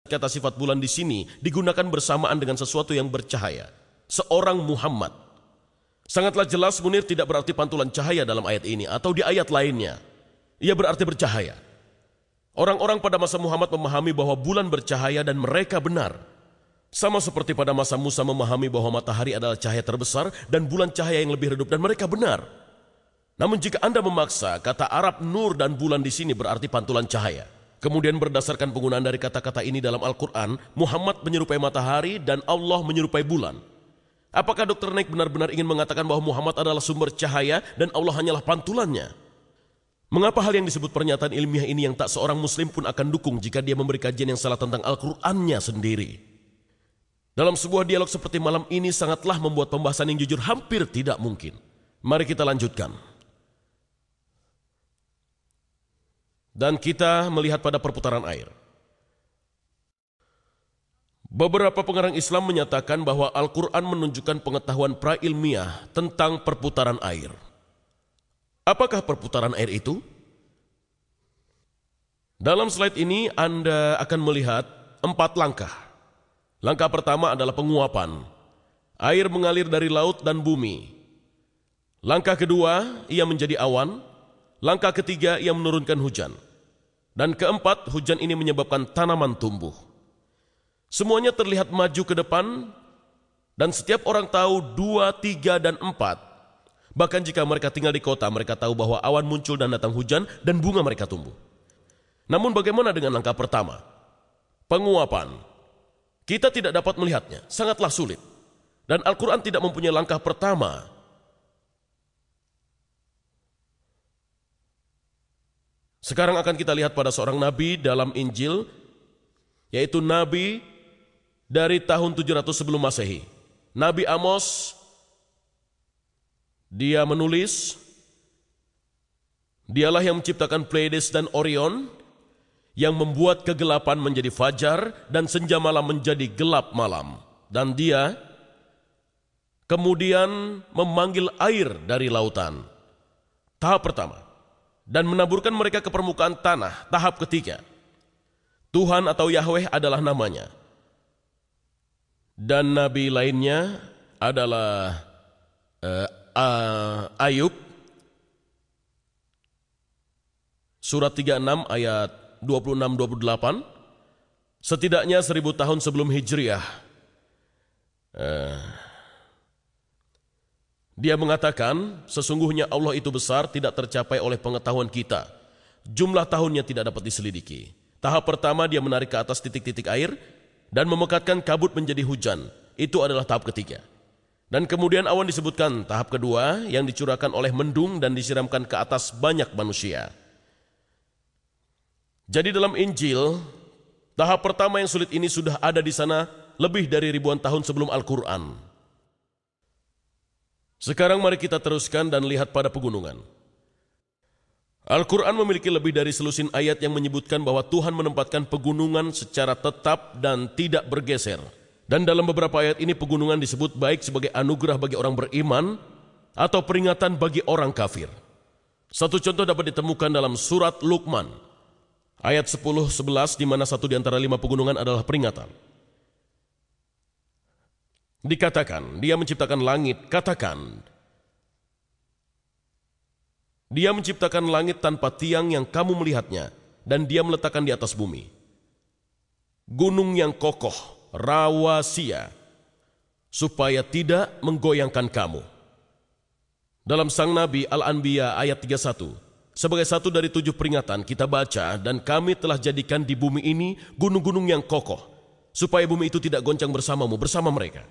kata sifat bulan di sini digunakan bersamaan dengan sesuatu yang bercahaya. Seorang Muhammad. Sangatlah jelas munir tidak berarti pantulan cahaya dalam ayat ini atau di ayat lainnya. Ia berarti bercahaya. Orang-orang pada masa Muhammad memahami bahwa bulan bercahaya dan mereka benar. Sama seperti pada masa Musa memahami bahwa matahari adalah cahaya terbesar dan bulan cahaya yang lebih redup dan mereka benar. Namun jika Anda memaksa, kata Arab nur dan bulan di sini berarti pantulan cahaya. Kemudian berdasarkan penggunaan dari kata-kata ini dalam Al-Quran, Muhammad menyerupai matahari dan Allah menyerupai bulan. Apakah Dr. Naik benar-benar ingin mengatakan bahwa Muhammad adalah sumber cahaya dan Allah hanyalah pantulannya? Mengapa hal yang disebut pernyataan ilmiah ini yang tak seorang muslim pun akan dukung jika dia memberi kajian yang salah tentang Al-Qurannya sendiri? Dalam sebuah dialog seperti malam ini sangatlah membuat pembahasan yang jujur hampir tidak mungkin. Mari kita lanjutkan. Dan kita melihat pada perputaran air. Beberapa pengarang Islam menyatakan bahwa Al-Quran menunjukkan pengetahuan prailmiah tentang perputaran air. Apakah perputaran air itu? Dalam slide ini Anda akan melihat 4 langkah. Langkah pertama adalah penguapan. Air mengalir dari laut dan bumi. Langkah kedua, ia menjadi awan. Langkah ketiga, ia menurunkan hujan. Dan keempat, hujan ini menyebabkan tanaman tumbuh. Semuanya terlihat maju ke depan, dan setiap orang tahu 2, 3, dan 4. Bahkan jika mereka tinggal di kota, mereka tahu bahwa awan muncul dan datang hujan, dan bunga mereka tumbuh. Namun bagaimana dengan langkah pertama? Penguapan. Kita tidak dapat melihatnya, sangatlah sulit. Dan Al-Quran tidak mempunyai langkah pertama. Sekarang akan kita lihat pada seorang nabi dalam Injil, yaitu nabi dari tahun 700 sebelum Masehi. Nabi Amos, dia menulis, dialah yang menciptakan Pleiades dan Orion, yang membuat kegelapan menjadi fajar dan senja malam menjadi gelap malam. Dan dia kemudian memanggil air dari lautan. Tahap pertama. Dan menaburkan mereka ke permukaan tanah. Tahap ketiga. Tuhan atau Yahweh adalah namanya. Dan nabi lainnya adalah Ayub. Surat 36 ayat 26-28. Setidaknya 1000 tahun sebelum Hijriah. Dia mengatakan, sesungguhnya Allah itu besar, tidak tercapai oleh pengetahuan kita. Jumlah tahunnya tidak dapat diselidiki. Tahap pertama dia menarik ke atas titik-titik air dan memekatkan kabut menjadi hujan. Itu adalah tahap ketiga. Dan kemudian awan disebutkan tahap kedua yang dicurahkan oleh mendung dan disiramkan ke atas banyak manusia. Jadi dalam Injil, tahap pertama yang sulit ini sudah ada di sana lebih dari ribuan tahun sebelum Al-Quran. Sekarang mari kita teruskan dan lihat pada pegunungan. Al-Quran memiliki lebih dari selusin ayat yang menyebutkan bahwa Tuhan menempatkan pegunungan secara tetap dan tidak bergeser. Dan dalam beberapa ayat ini pegunungan disebut baik sebagai anugerah bagi orang beriman atau peringatan bagi orang kafir. Satu contoh dapat ditemukan dalam surat Luqman, ayat 10-11 di mana satu di antara 5 pegunungan adalah peringatan. Dikatakan, dia menciptakan langit, katakan, dia menciptakan langit tanpa tiang yang kamu melihatnya, dan dia meletakkan di atas bumi. Gunung yang kokoh, rawasia, supaya tidak menggoyangkan kamu. Dalam Sang Nabi Al-Anbiya ayat 31, sebagai satu dari 7 peringatan kita baca, dan kami telah jadikan di bumi ini gunung-gunung yang kokoh, supaya bumi itu tidak goncang bersamamu, bersama mereka.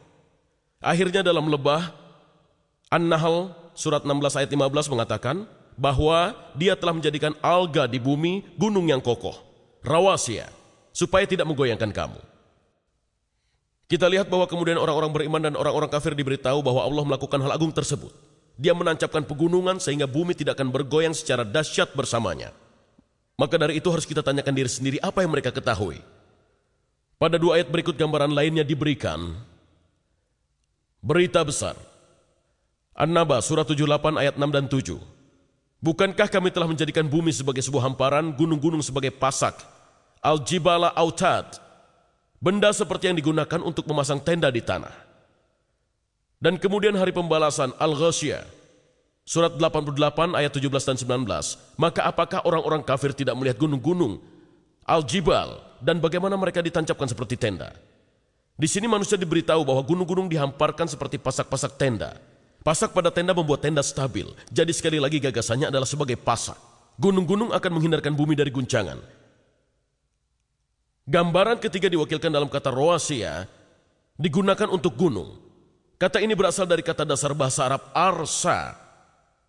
Akhirnya dalam lebah An-Nahl surat 16 ayat 15 mengatakan bahwa dia telah menjadikan alga di bumi gunung yang kokoh, rawasia, supaya tidak menggoyangkan kamu. Kita lihat bahwa kemudian orang-orang beriman dan orang-orang kafir diberitahu bahwa Allah melakukan hal agung tersebut. Dia menancapkan pegunungan sehingga bumi tidak akan bergoyang secara dahsyat bersamanya. Maka dari itu harus kita tanyakan diri sendiri apa yang mereka ketahui. Pada 2 ayat berikut gambaran lainnya diberikan. Berita besar. An-Naba surat 78 ayat 6 dan 7. Bukankah kami telah menjadikan bumi sebagai sebuah hamparan, gunung-gunung sebagai pasak, al-jibala autad, benda seperti yang digunakan untuk memasang tenda di tanah. Dan kemudian hari pembalasan Al-Ghasyiyah, surat 88 ayat 17 dan 19. Maka apakah orang-orang kafir tidak melihat gunung-gunung, Al-Jibal, dan bagaimana mereka ditancapkan seperti tenda? Di sini manusia diberitahu bahwa gunung-gunung dihamparkan seperti pasak-pasak tenda. Pasak pada tenda membuat tenda stabil. Jadi sekali lagi gagasannya adalah sebagai pasak. Gunung-gunung akan menghindarkan bumi dari guncangan. Gambaran ketiga diwakilkan dalam kata Rawasiyah, digunakan untuk gunung. Kata ini berasal dari kata dasar bahasa Arab arsa,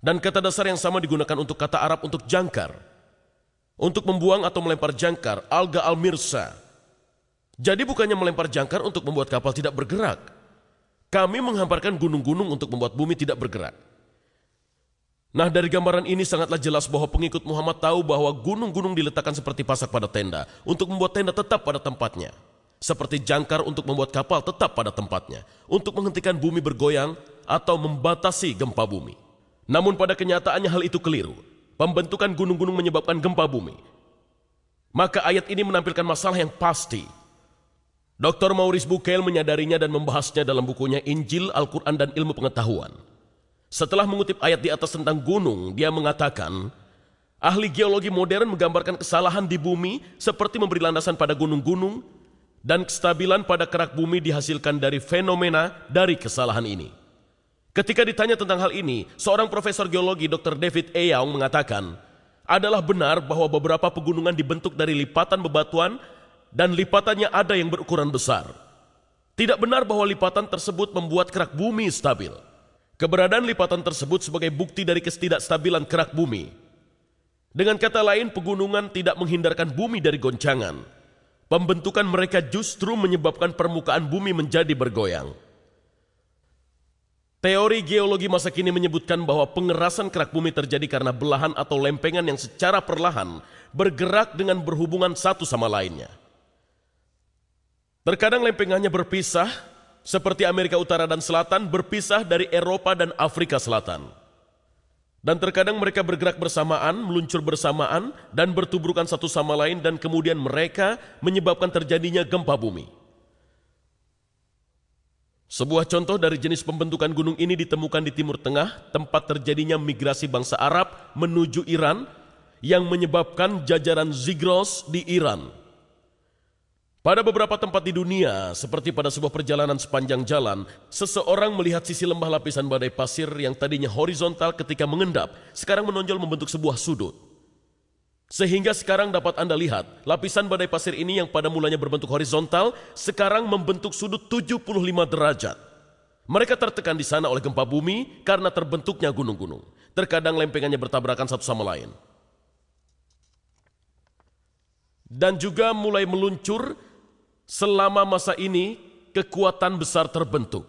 dan kata dasar yang sama digunakan untuk kata Arab untuk jangkar. Untuk membuang atau melempar jangkar, alga al-mirsa. Jadi bukannya melempar jangkar untuk membuat kapal tidak bergerak. Kami menghamparkan gunung-gunung untuk membuat bumi tidak bergerak. Nah, dari gambaran ini sangatlah jelas bahwa pengikut Muhammad tahu bahwa gunung-gunung diletakkan seperti pasak pada tenda untuk membuat tenda tetap pada tempatnya. Seperti jangkar untuk membuat kapal tetap pada tempatnya, untuk menghentikan bumi bergoyang atau membatasi gempa bumi. Namun pada kenyataannya hal itu keliru. Pembentukan gunung-gunung menyebabkan gempa bumi. Maka ayat ini menampilkan masalah yang pasti. Dr. Maurice Bucaille menyadarinya dan membahasnya dalam bukunya Injil, Al-Quran, dan Ilmu Pengetahuan. Setelah mengutip ayat di atas tentang gunung, dia mengatakan, ahli geologi modern menggambarkan kesalahan di bumi seperti memberi landasan pada gunung-gunung, dan kestabilan pada kerak bumi dihasilkan dari fenomena dari kesalahan ini. Ketika ditanya tentang hal ini, seorang profesor geologi Dr. David E. Young mengatakan, adalah benar bahwa beberapa pegunungan dibentuk dari lipatan bebatuan dan lipatannya ada yang berukuran besar. Tidak benar bahwa lipatan tersebut membuat kerak bumi stabil. Keberadaan lipatan tersebut sebagai bukti dari ketidakstabilan kerak bumi. Dengan kata lain, pegunungan tidak menghindarkan bumi dari goncangan. Pembentukan mereka justru menyebabkan permukaan bumi menjadi bergoyang. Teori geologi masa kini menyebutkan bahwa pengerasan kerak bumi terjadi karena belahan atau lempengan yang secara perlahan bergerak dengan berhubungan satu sama lainnya. Terkadang lempengannya berpisah, seperti Amerika Utara dan Selatan berpisah dari Eropa dan Afrika Selatan. Dan terkadang mereka bergerak bersamaan, meluncur bersamaan, dan bertubrukan satu sama lain, dan kemudian mereka menyebabkan terjadinya gempa bumi. Sebuah contoh dari jenis pembentukan gunung ini ditemukan di Timur Tengah, tempat terjadinya migrasi bangsa Arab menuju Iran, yang menyebabkan jajaran zigros di Iran. Pada beberapa tempat di dunia, seperti pada sebuah perjalanan sepanjang jalan, seseorang melihat sisi lembah lapisan badai pasir yang tadinya horizontal ketika mengendap, sekarang menonjol membentuk sebuah sudut. Sehingga sekarang dapat Anda lihat, lapisan badai pasir ini yang pada mulanya berbentuk horizontal, sekarang membentuk sudut 75 derajat. Mereka tertekan di sana oleh gempa bumi karena terbentuknya gunung-gunung. Terkadang lempengannya bertabrakan satu sama lain. Dan juga mulai meluncur. Selama masa ini, kekuatan besar terbentuk.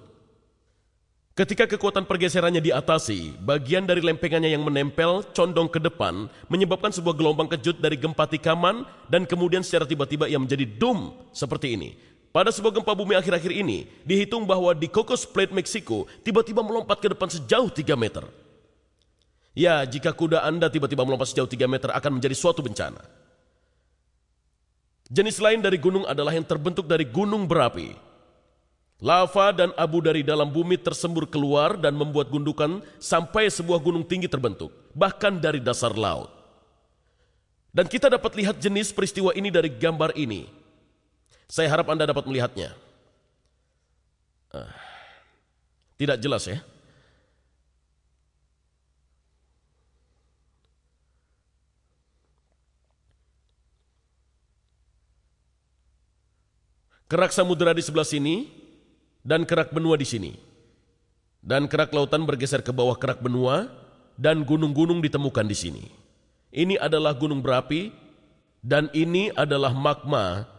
Ketika kekuatan pergeserannya diatasi, bagian dari lempengannya yang menempel condong ke depan, menyebabkan sebuah gelombang kejut dari gempa tikaman, dan kemudian secara tiba-tiba ia menjadi dum seperti ini. Pada sebuah gempa bumi akhir-akhir ini, dihitung bahwa di Cocos Plate, Meksiko, tiba-tiba melompat ke depan sejauh 3 meter. Ya, jika kuda Anda tiba-tiba melompat sejauh 3 meter akan menjadi suatu bencana. Jenis lain dari gunung adalah yang terbentuk dari gunung berapi. Lava dan abu dari dalam bumi tersembur keluar dan membuat gundukan sampai sebuah gunung tinggi terbentuk, bahkan dari dasar laut. Dan kita dapat lihat jenis peristiwa ini dari gambar ini. Saya harap Anda dapat melihatnya. Tidak jelas ya? Kerak samudera di sebelah sini, dan kerak benua di sini. Dan kerak lautan bergeser ke bawah kerak benua, dan gunung-gunung ditemukan di sini. Ini adalah gunung berapi, dan ini adalah magma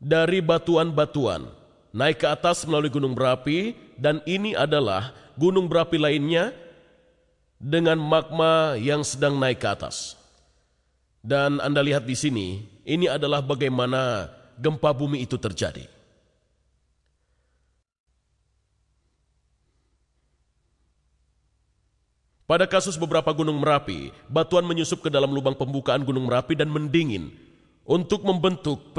dari batuan-batuan. Naik ke atas melalui gunung berapi, dan ini adalah gunung berapi lainnya dengan magma yang sedang naik ke atas. Dan Anda lihat di sini, ini adalah bagaimana gempa bumi itu terjadi. Pada kasus beberapa gunung Merapi, batuan menyusup ke dalam lubang pembukaan gunung Merapi dan mendingin untuk membentuk